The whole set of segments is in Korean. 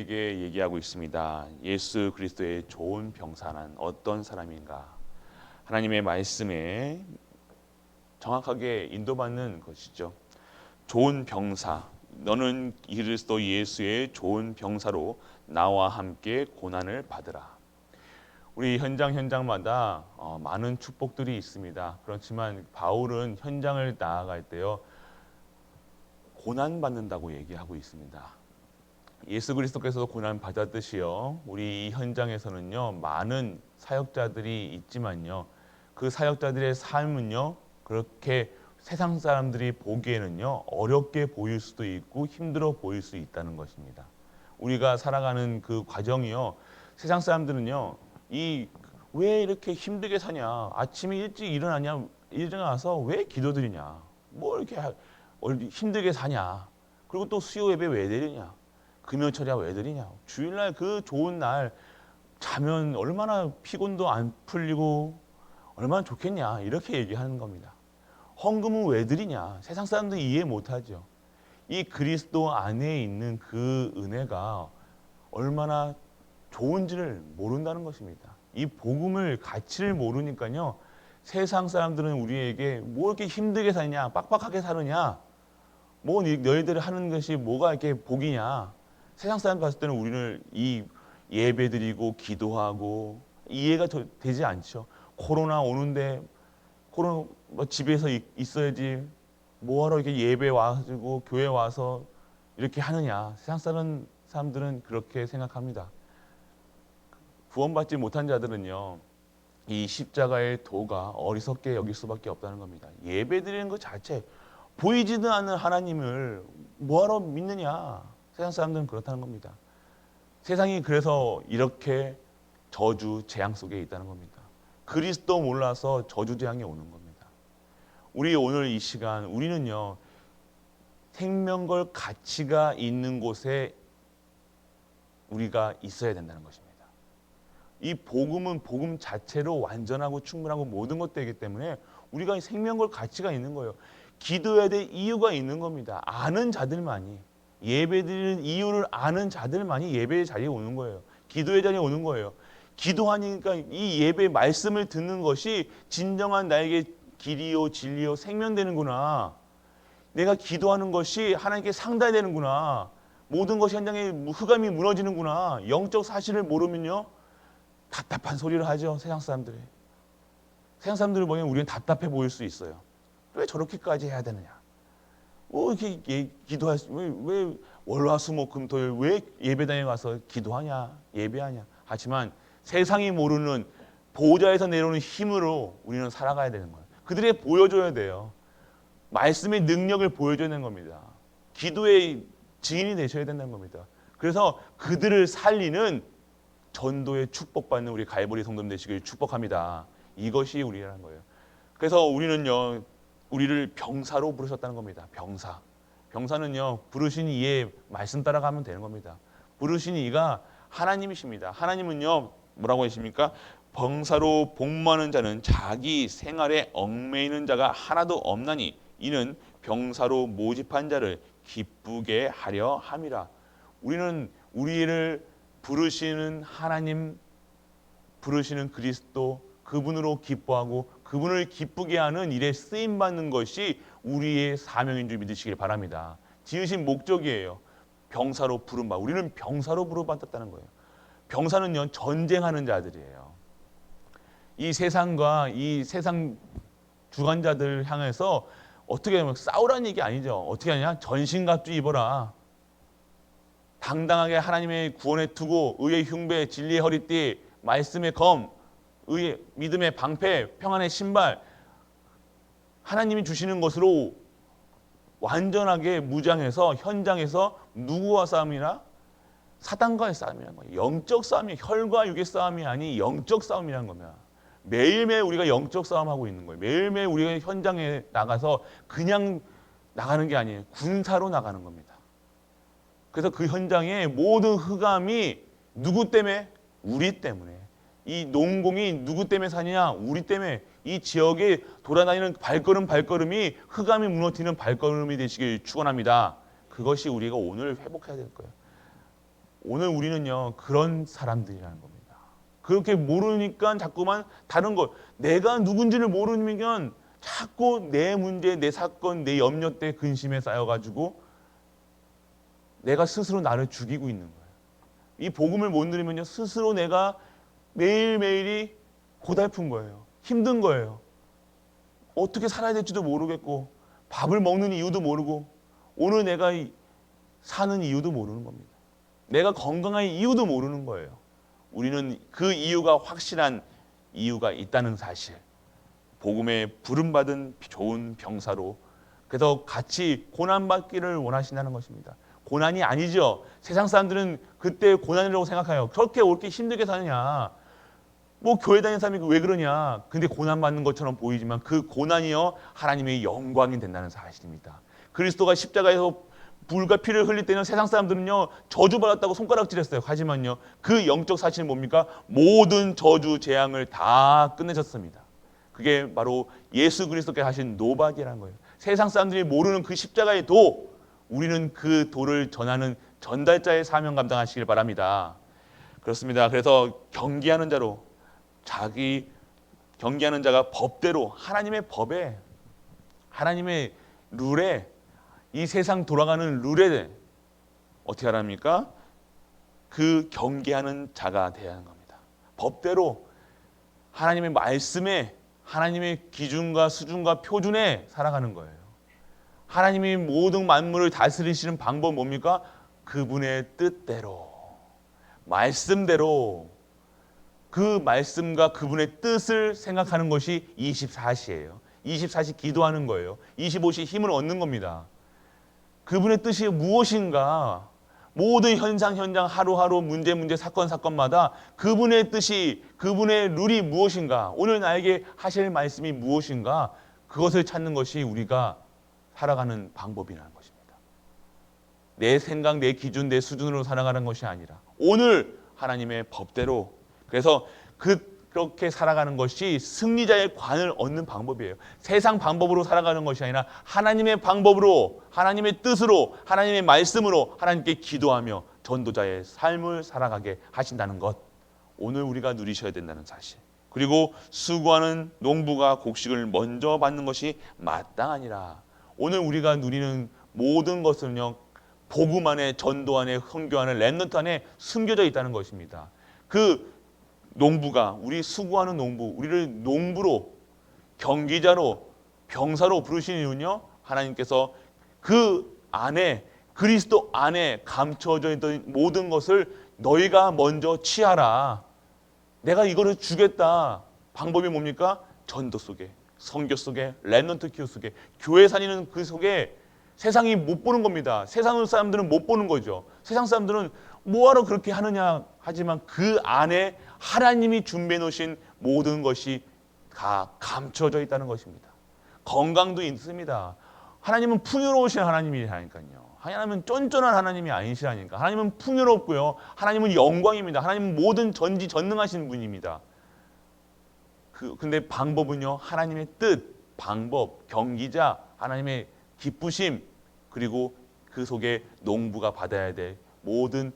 우리에게 얘기하고 있습니다. 예수 그리스도의 좋은 병사는 어떤 사람인가? 하나님의 말씀에 정확하게 인도받는 것이죠. 좋은 병사, 너는 그리스도 예수의 좋은 병사로 나와 함께 고난을 받으라. 우리 현장마다 많은 축복들이 있습니다. 그렇지만 바울은 현장을 나아갈 때요 고난 받는다고 얘기하고 있습니다. 예수 그리스도께서 고난 받았듯이요 우리 이 현장에서는요 많은 사역자들이 있지만요 그 사역자들의 삶은요 그렇게 세상 사람들이 보기에는요 어렵게 보일 수도 있고 힘들어 보일 수 있다는 것입니다. 우리가 살아가는 그 과정이요 세상 사람들은요 이 왜 이렇게 힘들게 사냐, 아침에 일찍 일어나서 왜 기도드리냐, 뭐 이렇게 힘들게 사냐, 그리고 또 수요 예배 왜 드리냐, 금요철이야 왜 드리냐, 주일날 그 좋은 날 자면 얼마나 피곤도 안 풀리고 얼마나 좋겠냐, 이렇게 얘기하는 겁니다. 헌금은 왜 드리냐, 세상 사람들이 이해 못하죠. 이 그리스도 안에 있는 그 은혜가 얼마나 좋은지를 모른다는 것입니다. 이 복음을 가치를 모르니까요 세상 사람들은 우리에게 뭐 이렇게 힘들게 사느냐, 빡빡하게 사느냐, 뭐 너희들이 하는 것이 뭐가 이렇게 복이냐, 세상 사람 봤을 때는 우리는 이 예배드리고 기도하고 이해가 되지 않죠. 코로나 오는데 코로나 뭐 집에서 있어야지 뭐하러 이렇게 예배 와가지고 교회 와서 이렇게 하느냐, 세상 사람들은 그렇게 생각합니다. 구원받지 못한 자들은요 이 십자가의 도가 어리석게 여길 수밖에 없다는 겁니다. 예배드리는 것 자체, 보이지도 않는 하나님을 뭐하러 믿느냐, 세상 사람들은 그렇다는 겁니다. 세상이 그래서 이렇게 저주 재앙 속에 있다는 겁니다. 그리스도 몰라서 저주 재앙이 오는 겁니다. 우리 오늘 이 시간 우리는요 생명걸 가치가 있는 곳에 우리가 있어야 된다는 것입니다. 이 복음은 복음 자체로 완전하고 충분하고 모든 것들이기 때문에 우리가 생명걸 가치가 있는 거예요. 기도해야 될 이유가 있는 겁니다. 아는 자들만이, 예배드리는 이유를 아는 자들만이 예배의 자리에 오는 거예요. 기도의 자리에 오는 거예요. 기도하니까 이 예배 말씀을 듣는 것이 진정한 나에게 길이요 진리요 생명되는구나. 내가 기도하는 것이 하나님께 상달되는구나. 모든 것이 현장에 흑암이 무너지는구나. 영적 사실을 모르면요 답답한 소리를 하죠. 세상 사람들이. 세상 사람들을 보면 우리는 답답해 보일 수 있어요. 왜 저렇게까지 해야 되느냐. 뭐 이렇게 기도할 왜 월화수목금토일 왜 예배당에 가서 기도하냐, 예배하냐. 하지만 세상이 모르는 보좌에서 내려오는 힘으로 우리는 살아가야 되는 거예요. 그들에게 보여줘야 돼요. 말씀의 능력을 보여줘야 되는 겁니다. 기도의 증인이 되셔야 된다는 겁니다. 그래서 그들을 살리는 전도의 축복받는 우리 갈보리 성도님 되시길 축복합니다. 이것이 우리라는 거예요. 그래서 우리는요 우리를 병사로 부르셨다는 겁니다. 병사. 병사는요 부르신 이의 말씀 따라가면 되는 겁니다. 부르신 이가 하나님이십니다. 하나님은요 뭐라고 하십니까? 병사로 복무하는 자는 자기 생활에 얽매이는 자가 하나도 없나니 이는 병사로 모집한 자를 기쁘게 하려 함이라. 우리는 우리를 부르시는 하나님, 부르시는 그리스도, 그분으로 기뻐하고 그분을 기쁘게 하는 일에 쓰임받는 것이 우리의 사명인 줄 믿으시길 바랍니다. 지으신 목적이에요. 병사로 부름받. 우리는 병사로 부름받았다는 거예요. 병사는요 전쟁하는 자들이에요. 이 세상과 이 세상 주관자들 향해서 어떻게 하면 싸우라는 얘기 아니죠. 어떻게 하냐? 전신갑주 입어라. 당당하게 하나님의 구원에 두고 의의 흉배, 진리의 허리띠, 말씀의 검, 의의 믿음의 방패, 평안의 신발, 하나님이 주시는 것으로 완전하게 무장해서 현장에서 누구와 싸움이나? 사단과의 싸움이라는 거예요. 영적 싸움이, 혈과 육의 싸움이 아니 영적 싸움이라는 겁니다. 매일매일 우리가 영적 싸움하고 있는 거예요. 매일매일 우리가 현장에 나가서 그냥 나가는 게 아니에요. 군사로 나가는 겁니다. 그래서 그 현장에 모든 흑암이 누구 때문에? 우리 때문에. 이 농공이 누구 때문에 사느냐? 우리 때문에. 이 지역에 돌아다니는 발걸음이 흑암이 무너지는 발걸음이 되시길 축원합니다. 그것이 우리가 오늘 회복해야 될 거예요. 오늘 우리는요 그런 사람들이라는 겁니다. 그렇게 모르니까 자꾸만 다른 것, 내가 누군지를 모르면 자꾸 내 문제, 내 사건, 내 염려 때 근심에 쌓여가지고 내가 스스로 나를 죽이고 있는 거예요. 이 복음을 못 누리면요 스스로 내가 매일매일이 고달픈 거예요. 힘든 거예요. 어떻게 살아야 될지도 모르겠고 밥을 먹는 이유도 모르고 오늘 내가 사는 이유도 모르는 겁니다. 내가 건강한 이유도 모르는 거예요. 우리는 그 이유가 확실한 이유가 있다는 사실, 복음에 부름받은 좋은 병사로 그래서 같이 고난받기를 원하신다는 것입니다. 고난이 아니죠. 세상 사람들은 그때 고난이라고 생각해요. 그렇게 옳게 힘들게 사느냐, 뭐 교회 다니는 사람이 왜 그러냐. 근데 고난받는 것처럼 보이지만 그 고난이요 하나님의 영광이 된다는 사실입니다. 그리스도가 십자가에서 불과 피를 흘릴 때는 세상 사람들은요 저주받았다고 손가락질했어요. 하지만요 그 영적 사실은 뭡니까? 모든 저주 재앙을 다 끝내셨습니다. 그게 바로 예수 그리스도께서 하신 노박이라는 거예요. 세상 사람들이 모르는 그 십자가의 도, 우리는 그 도를 전하는 전달자의 사명 감당하시길 바랍니다. 그렇습니다. 그래서 경계하는 자로, 자기 경계하는 자가 법대로 하나님의 법에, 하나님의 룰에, 이 세상 돌아가는 룰에 어떻게 하랍니까? 그 경계하는 자가 되어야 하는 겁니다. 법대로 하나님의 말씀에, 하나님의 기준과 수준과 표준에 살아가는 거예요. 하나님이 모든 만물을 다스리시는 방법은 뭡니까? 그분의 뜻대로, 말씀대로, 그 말씀과 그분의 뜻을 생각하는 것이 24시예요. 24시 기도하는 거예요. 25시 힘을 얻는 겁니다. 그분의 뜻이 무엇인가? 모든 현상 하루하루 문제 사건마다 그분의 뜻이, 그분의 룰이 무엇인가? 오늘 나에게 하실 말씀이 무엇인가? 그것을 찾는 것이 우리가 살아가는 방법이라는 것입니다. 내 생각, 내 기준, 내 수준으로 살아가는 것이 아니라 오늘 하나님의 법대로, 그래서 그렇게 살아가는 것이 승리자의 관을 얻는 방법이에요. 세상 방법으로 살아가는 것이 아니라 하나님의 방법으로, 하나님의 뜻으로, 하나님의 말씀으로 하나님께 기도하며 전도자의 삶을 살아가게 하신다는 것, 오늘 우리가 누리셔야 된다는 사실. 그리고 수고하는 농부가 곡식을 먼저 받는 것이 마땅하니라. 오늘 우리가 누리는 모든 것은요 복음 안에, 전도 안에, 선교 안에, 렘넌트 안에 숨겨져 있다는 것입니다. 그 농부가, 우리 수고하는 농부, 우리를 농부로, 경기자로, 병사로 부르신 이유는요 하나님께서 그 안에, 그리스도 안에 감춰져 있던 모든 것을 너희가 먼저 취하라. 내가 이거를 주겠다. 방법이 뭡니까? 전도 속에, 선교 속에, 렘넌트 키우 속에, 교회 다니는 그 속에 세상이 못 보는 겁니다. 세상 사람들은 못 보는 거죠. 세상 사람들은 뭐하러 그렇게 하느냐 하지만 그 안에 하나님이 준비해 놓으신 모든 것이 다 감춰져 있다는 것입니다. 건강도 있습니다. 하나님은 풍요로우신 하나님이라니까요. 하나님은 쫀쫀한 하나님이 아니시라니까. 하나님은 풍요롭고요. 하나님은 영광입니다. 하나님은 모든 전지전능하신 분입니다. 근데 방법은요. 하나님의 뜻, 방법, 경기자, 하나님의 기쁘심, 그리고 그 속에 농부가 받아야 될 모든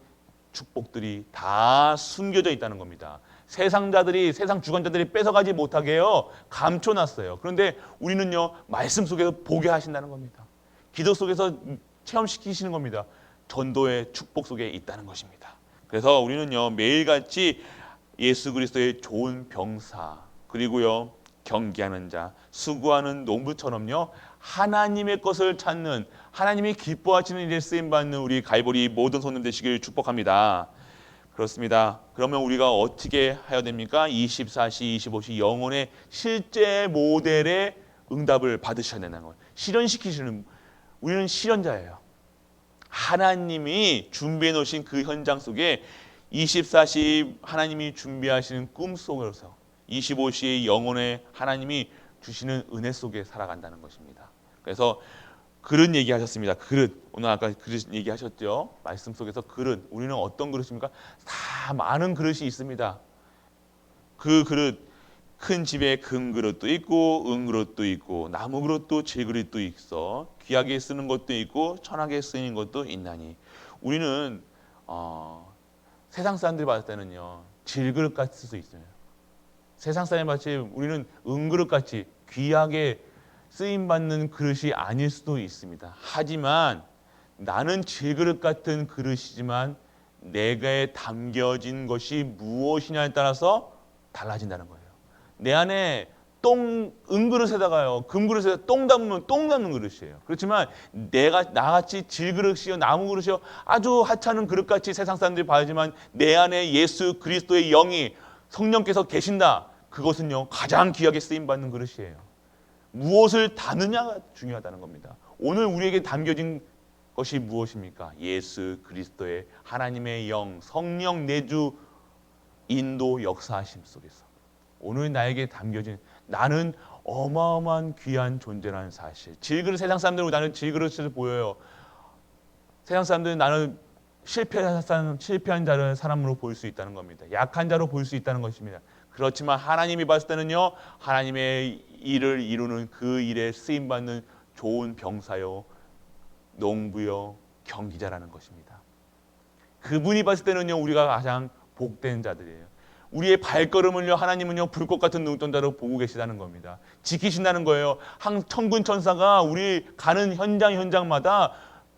축복들이 다 숨겨져 있다는 겁니다. 세상자들이, 세상 주관자들이 뺏어가지 못하게요 감춰놨어요. 그런데 우리는요 말씀 속에서 보게 하신다는 겁니다. 기도 속에서 체험시키시는 겁니다. 전도의 축복 속에 있다는 것입니다. 그래서 우리는요 매일같이 예수 그리스도의 좋은 병사, 그리고요 경계하는 자, 수고하는 농부처럼요 하나님의 것을 찾는, 하나님이 기뻐하시는 일에 쓰임받는 우리 갈보리 모든 손님 되시길 축복합니다. 그렇습니다. 그러면 우리가 어떻게 해야 됩니까? 24시, 25시 영혼의 실제 모델의 응답을 받으셔야 된다는 거예요. 실현시키시는, 우리는 실현자예요. 하나님이 준비해 놓으신 그 현장 속에 24시 하나님이 준비하시는 꿈 속에서 25시의 영혼의 하나님이 주시는 은혜 속에 살아간다는 것입니다. 그래서 그릇 얘기하셨습니다. 그릇, 오늘 아까 그릇 얘기하셨죠. 말씀 속에서 그릇, 우리는 어떤 그릇입니까? 다 많은 그릇이 있습니다. 그 그릇, 큰 집에 금 그릇도 있고 은 그릇도 있고 나무 그릇도 질그릇도 있어 귀하게 쓰는 것도 있고 천하게 쓰이는 것도 있나니, 우리는 세상 사람들이 봤을 때는요, 질그릇 같을 수 있어요. 세상 사람이 마치 우리는 은그릇같이 귀하게 쓰임받는 그릇이 아닐 수도 있습니다. 하지만 나는 질그릇 같은 그릇이지만 내게 담겨진 것이 무엇이냐에 따라서 달라진다는 거예요. 내 안에 은그릇에다가요, 금그릇에다 똥 담으면 똥 담는 그릇이에요. 그렇지만 내가 나같이 질그릇이요, 나무 그릇이요, 아주 하찮은 그릇같이 세상 사람들이 봐야지만 내 안에 예수 그리스도의 영이 성령께서 계신다. 그것은요, 가장 귀하게 쓰임받는 그릇이에요. 무엇을 담느냐가 중요하다는 겁니다. 오늘 우리에게 담겨진 것이 무엇입니까? 예수 그리스도의 하나님의 영, 성령 내주 인도 역사하심 속에서 오늘 나에게 담겨진, 나는 어마어마한 귀한 존재라는 사실. 질그릇, 세상 사람들은 나는 질그릇을 보여요. 세상 사람들은 나는 실패한 자를 사람으로 볼 수 있다는 겁니다. 약한 자로 볼 수 있다는 것입니다. 그렇지만 하나님이 봤을 때는요, 하나님의 일을 이루는 그 일에 쓰임받는 좋은 병사요, 농부요, 경기자라는 것입니다. 그분이 봤을 때는요, 우리가 가장 복된 자들이에요. 우리의 발걸음을요, 하나님은요, 불꽃 같은 눈동자로 보고 계시다는 겁니다. 지키신다는 거예요. 천군 천사가 우리 가는 현장마다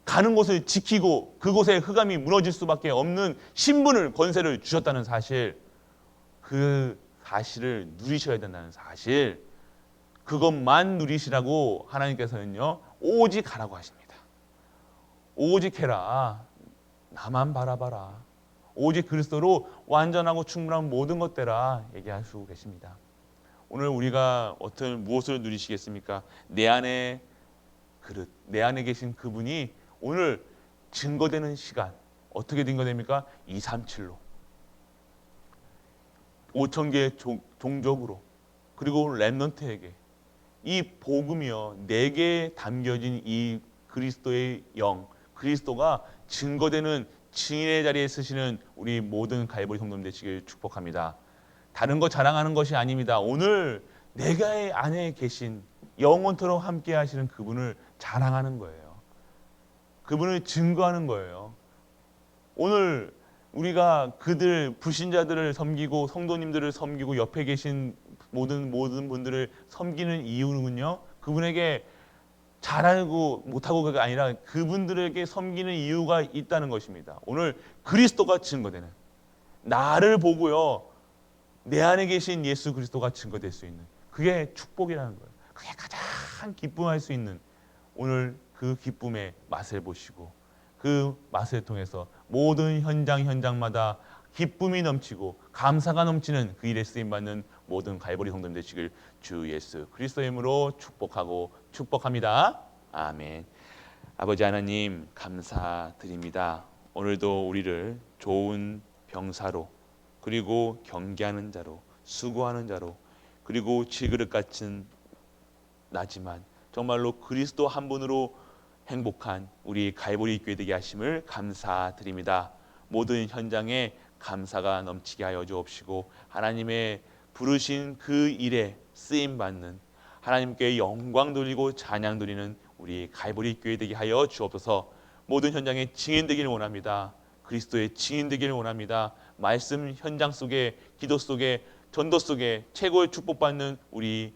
가는 곳을 지키고 그곳에 흑암이 무너질 수밖에 없는 신분을, 권세를 주셨다는 사실, 그 사실을 누리셔야 된다는 사실, 그것만 누리시라고 하나님께서는요, 오직 가라고 하십니다. 오직 해라. 나만 바라봐라. 오직 그리스도로 완전하고 충분한 모든 것 되라 얘기하시고 계십니다. 오늘 우리가 무엇을 누리시겠습니까? 내 안에 그릇, 내 안에 계신 그분이 오늘 증거되는 시간, 어떻게 증거됩니까? 237로 5,000개의 종족으로, 그리고 렘넌트에게 이 복음이요, 내게 담겨진 이 그리스도의 영, 그리스도가 증거되는 증인의 자리에 서시는 우리 모든 갈보리 성도님 되시길 축복합니다. 다른 거 자랑하는 것이 아닙니다. 오늘 내가 안에 계신 영원토록 함께 하시는 그분을 자랑하는 거예요. 그분을 증거하는 거예요. 오늘 우리가 그들 불신자들을 섬기고 성도님들을 섬기고 옆에 계신 모든 분들을 섬기는 이유는요, 그분에게 잘 알고 못하고가 아니라 그분들에게 섬기는 이유가 있다는 것입니다. 오늘 그리스도가 증거되는, 나를 보고요, 내 안에 계신 예수 그리스도가 증거될 수 있는, 그게 축복이라는 거예요. 그게 가장 기쁨할 수 있는, 오늘 그 기쁨의 맛을 보시고 그 맛을 통해서 모든 현장마다 기쁨이 넘치고 감사가 넘치는 그 일에 쓰임받는 모든 갈보리 성도님 되시길 주 예수 그리스도의 이름으로 축복합니다. 아멘. 아버지 하나님, 감사드립니다. 오늘도 우리를 좋은 병사로, 그리고 경계하는 자로, 수고하는 자로, 그리고 질그릇 같은 나지만 정말로 그리스도 한 분으로 행복한 우리 갈보리 교회 되게 하심을 감사드립니다. 모든 현장에 감사가 넘치게 하여 주옵시고, 하나님의 부르신 그 일에 쓰임 받는, 하나님께 영광 돌리고 찬양 드리는 우리 갈보리 교회 되게 하여 주옵소서. 모든 현장에 증인 되기를 원합니다. 그리스도의 증인 되기를 원합니다. 말씀 현장 속에, 기도 속에, 전도 속에 최고의 축복받는 우리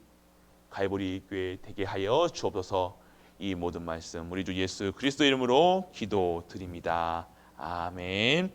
갈보리 교회 되게 하여 주옵소서. 이 모든 말씀 우리 주 예수 그리스도 이름으로 기도드립니다. 아멘.